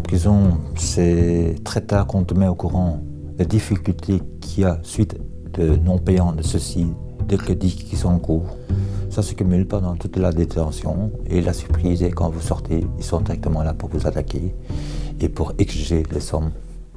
prison, c'est très tard qu'on te met au courant des difficultés qu'il y a suite de non-payants de ceci, de crédits qui sont en cours. Ça se cumule pendant toute la détention et la surprise est quand vous sortez, ils sont directement là pour vous attaquer et pour exiger les sommes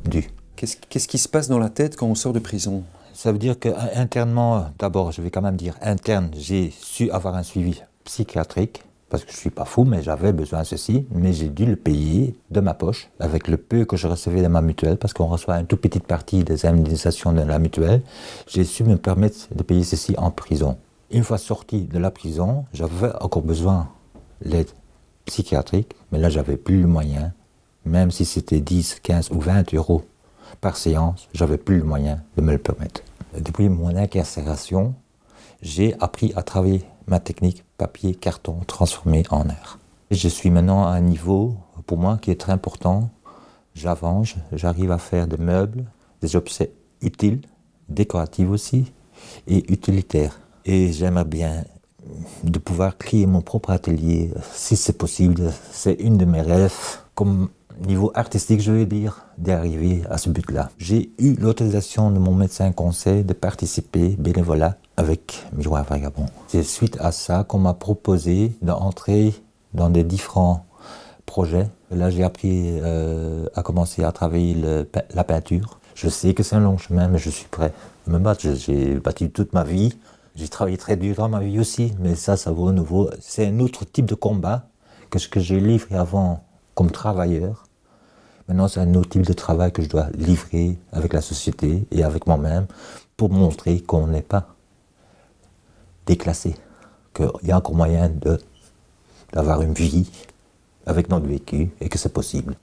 dues. Qu'est-ce qui se passe dans la tête quand on sort de prison ? Ça veut dire qu'internement, d'abord, je vais quand même dire interne, j'ai su avoir un suivi psychiatrique, parce que je ne suis pas fou, mais j'avais besoin de ceci, mais j'ai dû le payer de ma poche, avec le peu que je recevais de ma mutuelle, parce qu'on reçoit une toute petite partie des indemnisations de la mutuelle. J'ai su me permettre de payer ceci en prison. Une fois sorti de la prison, j'avais encore besoin de l'aide psychiatrique, mais là, j'avais plus le moyen, même si c'était 10, 15 ou 20 euros par séance, j'avais plus le moyen de me le permettre. Depuis mon incarcération, j'ai appris à travailler ma technique papier, carton, transformé en air. Et je suis maintenant à un niveau, pour moi, qui est très important. J'avance, j'arrive à faire des meubles, des objets utiles, décoratifs aussi, et utilitaires. Et j'aimerais bien de pouvoir créer mon propre atelier, si c'est possible. C'est une de mes rêves, comme niveau artistique, je veux dire, d'arriver à ce but-là. J'ai eu l'autorisation de mon médecin conseil de participer bénévolat avec Miroir Vagabond. C'est suite à ça qu'on m'a proposé d'entrer dans des différents projets. Là, j'ai appris à commencer à travailler la peinture. Je sais que c'est un long chemin, mais je suis prêt à me battre. J'ai battu toute ma vie. J'ai travaillé très dur dans ma vie aussi, mais ça vaut nouveau. C'est un autre type de combat que ce que j'ai livré avant comme travailleur. Maintenant, c'est un autre type de travail que je dois livrer avec la société et avec moi-même pour montrer qu'on n'est pas déclassé, qu'il y a encore moyen d'avoir une vie avec notre vécu et que c'est possible.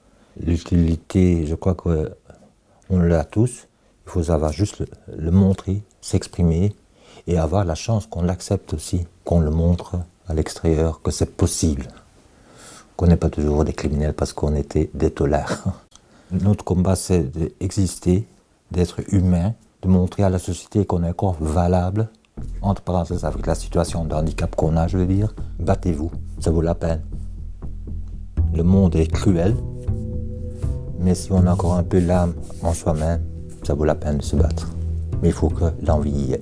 L'utilité, je crois qu'on l'a tous. Il faut savoir juste le montrer, s'exprimer et avoir la chance qu'on l'accepte aussi, qu'on le montre à l'extérieur, que c'est possible. Qu'on n'est pas toujours des criminels parce qu'on était des tolards. Notre combat, c'est d'exister, d'être humain, de montrer à la société qu'on est encore valable, entre parenthèses avec la situation de handicap qu'on a, je veux dire. Battez-vous, ça vaut la peine. Le monde est cruel, mais si on a encore un peu l'âme en soi-même, ça vaut la peine de se battre. Mais il faut que l'envie y ait.